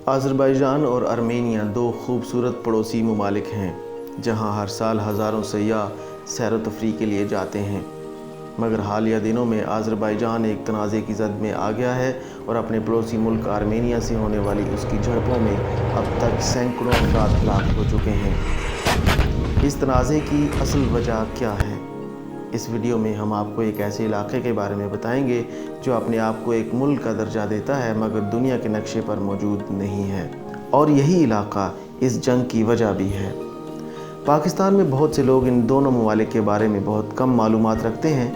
Azerbaijan और Armenia दो खूबसूरत पड़ोसी ममालिक हैं जहां हर साल हज़ारों सयाह सैर व तफरीह के लिए जाते हैं। मगर हालिया दिनों में आज़रबाईजान एक तनाज़े की ज़द में आ गया है और अपने पड़ोसी मुल्क आर्मेनिया से होने वाली उसकी झड़पों में अब तक सैकड़ों अफराद हलाक हो चुके हैं। इस तनाज़े की असल वजह क्या है? इस वीडियो में हम आपको एक ऐसे इलाके के बारे में बताएंगे जो अपने आप को एक मुल्क का दर्जा देता है मगर दुनिया के नक्शे पर मौजूद नहीं है, और यही इलाका इस जंग की वजह भी है। पाकिस्तान में बहुत से लोग इन दोनों ममालिक के बारे में बहुत कम मालूमात रखते हैं।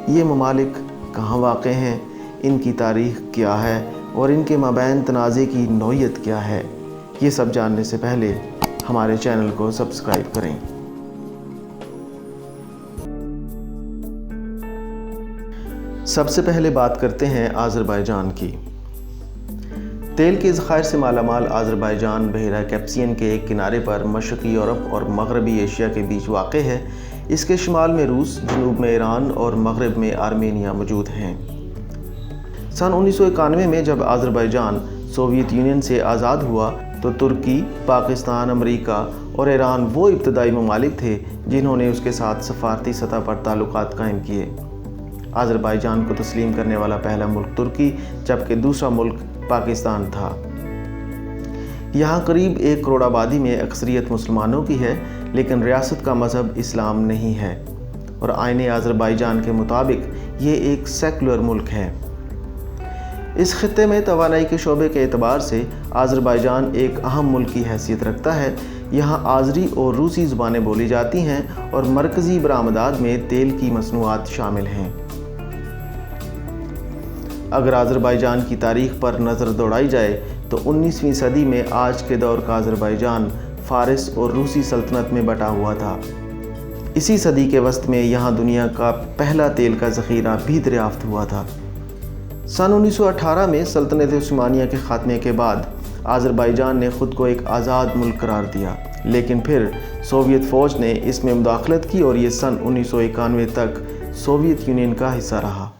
ये ममालिक कहाँ वाक़ हैं, इनकी तारीख़ क्या है और इनके माबैन तनाज़े की नौइयत क्या है, ये सब जानने से पहले हमारे चैनल को सब्सक्राइब करें। सबसे पहले बात करते हैं आज़रबाईजान की। तेल के ज़खायर से मालामाल आज़रबाईजान बहरा कैस्पियन के एक किनारे पर मशरक़ी यूरोप और मगरबी एशिया के बीच वाक़ है। इसके शुमाल में रूस, जनूब में ईरान और मगरब में आर्मेनिया मौजूद हैं। सन 1991 में जब आज़रबाईजान सोवियत यूनियन से आज़ाद हुआ तो तुर्की, पाकिस्तान, अमरीका और ईरान वो इब्तदाई ममालिक थे जिन्होंने उसके साथ सफारती सतह पर ताल्लुकात कायम किए। आज़रबाईजान को तस्लीम करने वाला पहला मुल्क तुर्की जबकि दूसरा मुल्क पाकिस्तान था। यहाँ करीब 1 करोड़ आबादी में अक्सरियत मुसलमानों की है, लेकिन रियासत का मज़हब इस्लाम नहीं है और आईने आज़रबाईजान के मुताबिक ये एक सेकुलर मुल्क है। इस खित्ते में तवानाई के शोबे के एतबार से आज़रबाईजान एक अहम मुल्क की हैसियत रखता है। यहाँ आज़री और रूसी ज़ुबानें बोली जाती हैं और मरकज़ी बरामदात में तेल की मसनूआत शामिल हैं। अगर आज़रबाईजान की तारीख़ पर नज़र दौड़ाई जाए तो 19वीं सदी में आज के दौर का आज़रबाईजान फ़ारिस और रूसी सल्तनत में बटा हुआ था। इसी सदी के वस्त में यहाँ दुनिया का पहला तेल का ज़ख़ीरा भी दरियाफ़्त हुआ था। सन 1918 में सल्तनत उस्मानिया के ख़ात्मे के बाद आज़रबाईजान ने ख़ुद को एक आज़ाद मुल्क करार दिया, लेकिन फिर सोवियत फ़ौज ने इसमें मुदाखलत की और ये सन 1991 तक सोवियत यूनियन का हिस्सा रहा।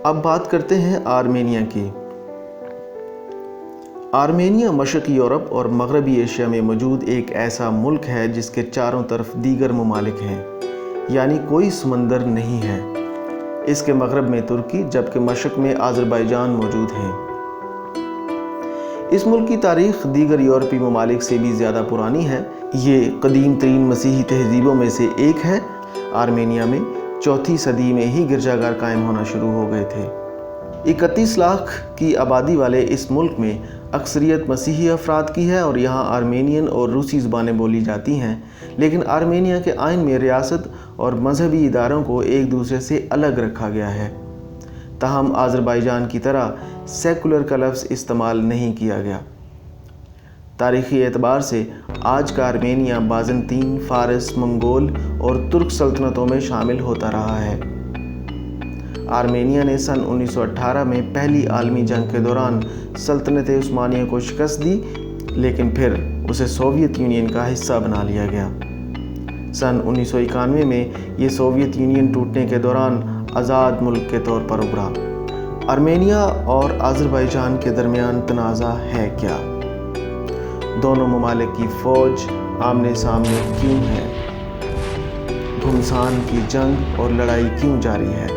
अब बात करते हैं आर्मेनिया की। आर्मेनिया मशरक़ी यूरोप और मगरबी एशिया में मौजूद एक ऐसा मुल्क है जिसके चारों तरफ दीगर ममालिक हैं, यानी कोई समंदर नहीं है। इसके मगरब में तुर्की जबकि मशरक़ में आज़रबाईजान मौजूद हैं। इस मुल्क की तारीख़ दीगर यूरोपी ममालिक से भी ज़्यादा पुरानी है। ये कदीम तरीन मसीही तहज़ीबों में से एक है। आर्मेनिया में 4वीं सदी में ही गिरजाघर कायम होना शुरू हो गए थे। 31 लाख की आबादी वाले इस मुल्क में अक्सरियत मसीही अफराद की है और यहाँ आर्मेनियन और रूसी ज़ुबानें बोली जाती हैं, लेकिन आर्मेनिया के आइन में रियासत और मजहबी इदारों को एक दूसरे से अलग रखा गया है। ताहम आज़रबाईजान की तरह सेकुलर का लफ्ज़ इस्तेमाल नहीं किया गया। तारीख़ी एतबार से आज का आर्मेनिया बाज़ंतीन, फ़ारिस, मंगोल और तुर्क सल्तनतों में शामिल होता रहा है। आर्मेनिया ने सन 1918 में पहली आलमी जंग के दौरान सल्तनत उस्मानिया को शिकस्त दी, लेकिन फिर उसे सोवियत यूनियन का हिस्सा बना लिया गया। सन 1991 में ये सोवियत यूनियन टूटने के दौरान आज़ाद मुल्क के तौर पर उभरा। आर्मेनिया और आज़रबाईजान के दरमियान तनाज़ा है क्या? दोनों ममालिक की फ़ौज आमने सामने क्यों है? घुमसान की जंग और लड़ाई क्यों जारी है?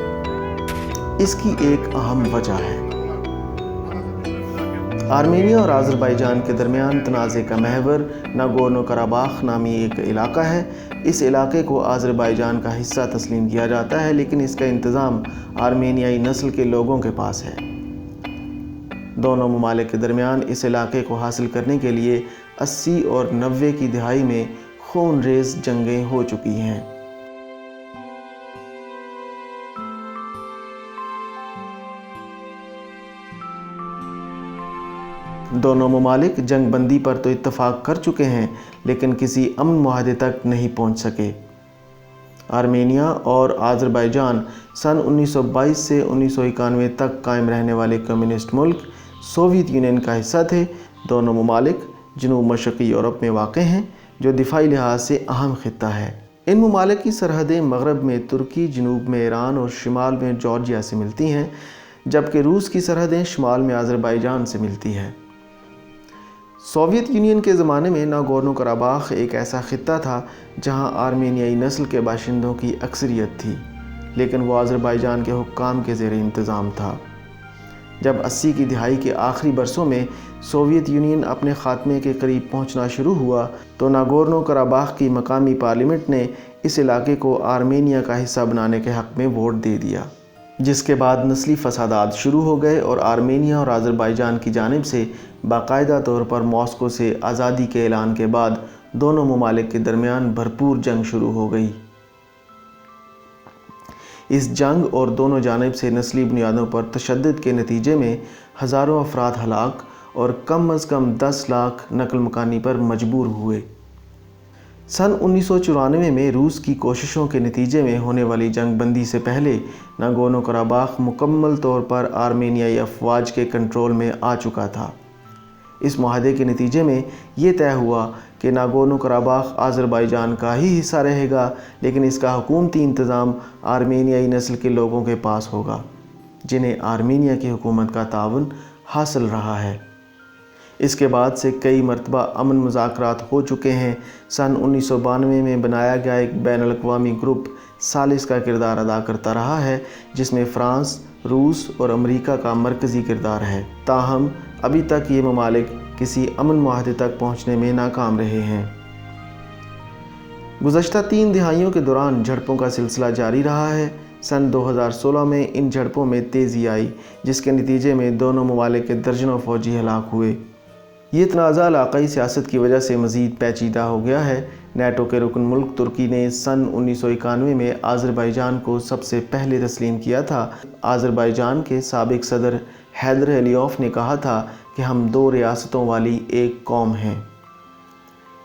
इसकी एक अहम वजह है। आर्मेनिया और आज़रबाईजान के दरमियान तनाज़े का महवर नागोर्नो कराबाख नामी एक इलाका है। इस इलाके को आज़रबाईजान का हिस्सा तस्लीम किया जाता है, लेकिन इसका इंतज़ाम आर्मेनियाई नस्ल के लोगों के पास है। दोनों ममालिक के दरमियान इस इलाके को हासिल करने के लिए 80 और 90 की दहाई में खून रेज़ जंगें हो चुकी हैं। दोनों ममालिक जंग बंदी पर तो इत्तफाक कर चुके हैं, लेकिन किसी अमन मुआहदे तक नहीं पहुंच सके। आर्मेनिया और आज़रबाईजान सन 1922 से 1991 तक कायम रहने वाले कम्युनिस्ट मुल्क सोवियत यूनियन का हिस्सा थे। दोनों ममालिक जनूब मशरक़ी यूरोप में वाक़ हैं, जो दिफाई लिहाज से अहम खित्ता है। इन ममालिक की सरहदें मगरब में तुर्की, जनूब में ईरान और शिमाल में जॉर्जिया से मिलती हैं। جبکہ روس کی سرحدیں شمال میں آذربائیجان سے ملتی ہیں۔ سوویت یونین کے زمانے میں ناگورنو قراباخ ایک ایسا خطہ تھا جہاں آرمینیائی نسل کے باشندوں کی اکثریت تھی، لیکن وہ آذربائیجان کے حکام کے زیر انتظام تھا۔ جب 80 کی دہائی کے آخری برسوں میں سوویت یونین اپنے خاتمے کے قریب پہنچنا شروع ہوا تو ناگورنو قراباخ کی مقامی پارلیمنٹ نے اس علاقے کو آرمینیا کا حصہ بنانے کے حق میں ووٹ دے دیا، جس کے بعد نسلی فسادات شروع ہو گئے اور آرمینیا اور آذربائیجان کی جانب سے باقاعدہ طور پر ماسکو سے آزادی کے اعلان کے بعد دونوں ممالک کے درمیان بھرپور جنگ شروع ہو گئی۔ اس جنگ اور دونوں جانب سے نسلی بنیادوں پر تشدد کے نتیجے میں ہزاروں افراد ہلاک اور کم از کم 10 لاکھ نقل مکانی پر مجبور ہوئے۔ سن 1994 میں روس کی کوششوں کے نتیجے میں ہونے والی جنگ بندی سے پہلے ناگورنو قراباخ مکمل طور پر آرمینیائی افواج کے کنٹرول میں آ چکا تھا۔ اس معاہدے کے نتیجے میں یہ طے ہوا کہ ناگورنو قراباخ آذربائیجان کا ہی حصہ رہے گا، لیکن اس کا حکومتی انتظام آرمینیائی نسل کے لوگوں کے پاس ہوگا، جنہیں آرمینیا کی حکومت کا تعاون حاصل رہا ہے۔ اس کے بعد سے کئی مرتبہ امن مذاکرات ہو چکے ہیں۔ سن 1992 میں بنایا گیا ایک بین الاقوامی گروپ ثالث کا کردار ادا کرتا رہا ہے، جس میں فرانس، روس اور امریکہ کا مرکزی کردار ہے۔ تاہم ابھی تک یہ ممالک کسی امن معاہدے تک پہنچنے میں ناکام رہے ہیں۔ گزشتہ 3 دہائیوں کے دوران جھڑپوں کا سلسلہ جاری رہا ہے۔ سن 2016 میں ان جھڑپوں میں تیزی آئی، جس کے نتیجے میں دونوں ممالک کے درجنوں فوجی ہلاک ہوئے۔ یہ تنازع علاقائی سیاست کی وجہ سے مزید پیچیدہ ہو گیا ہے۔ نیٹو کے رکن ملک ترکی نے سن 1991 میں آذربائیجان کو سب سے پہلے تسلیم کیا تھا۔ آذربائیجان کے سابق صدر حیدر علیوف نے کہا تھا کہ ہم 2 ریاستوں والی ایک قوم ہیں۔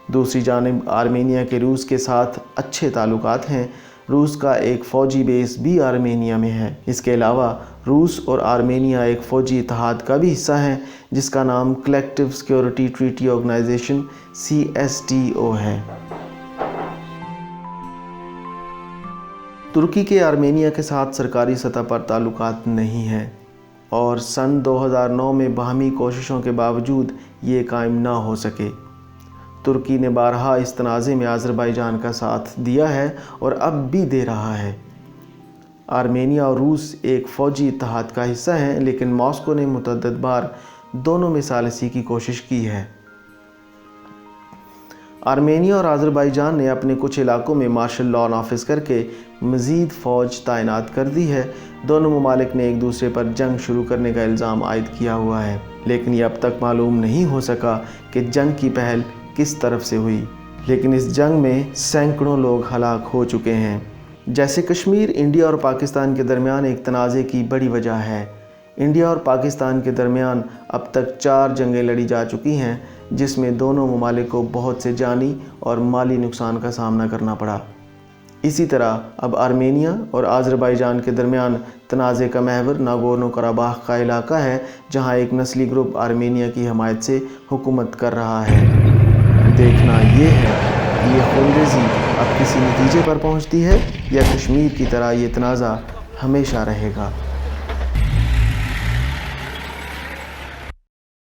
دوسری جانب آرمینیا کے روس کے ساتھ اچھے تعلقات ہیں۔ روس کا ایک فوجی بیس بھی آرمینیا میں ہے۔ اس کے علاوہ روس اور آرمینیا ایک فوجی اتحاد کا بھی حصہ ہیں، جس کا نام collective security treaty organisation CSTO ہے۔ ترکی کے آرمینیا کے ساتھ سرکاری سطح پر تعلقات نہیں ہیں اور سن 2009 میں باہمی کوششوں کے باوجود یہ قائم نہ ہو سکے۔ ترکی نے بارہا اس تنازع میں آذربائیجان کا ساتھ دیا ہے اور اب بھی دے رہا ہے۔ آرمینیا اور روس ایک فوجی اتحاد کا حصہ ہیں، لیکن ماسکو نے متعدد بار دونوں میں ثالثی کی کوشش کی ہے۔ آرمینیا اور آذربائیجان نے اپنے کچھ علاقوں میں مارشل لاء نافذ کر کے مزید فوج تعینات کر دی ہے۔ دونوں ممالک نے ایک دوسرے پر جنگ شروع کرنے کا الزام عائد کیا ہوا ہے، لیکن یہ اب تک معلوم نہیں ہو سکا کہ جنگ کی پہل کس طرف سے ہوئی۔ لیکن اس جنگ میں سینکڑوں لوگ ہلاک ہو چکے ہیں۔ جیسے کشمیر انڈیا اور پاکستان کے درمیان ایک تنازع کی بڑی وجہ ہے۔ انڈیا اور پاکستان کے درمیان اب تک 4 جنگیں لڑی جا چکی ہیں، جس میں دونوں ممالک کو بہت سے جانی اور مالی نقصان کا سامنا کرنا پڑا۔ اسی طرح اب آرمینیا اور آذربائیجان کے درمیان تنازع کا محور ناگورنو قراباخ کا علاقہ ہے، جہاں ایک نسلی گروپ آرمینیا کی حمایت سے حکومت کر رہا ہے۔ دیکھنا یہ ہے کہ یہ خونریزی اب کسی نتیجے پر پہنچتی ہے یا کشمیر کی طرح یہ تنازع ہمیشہ رہے گا۔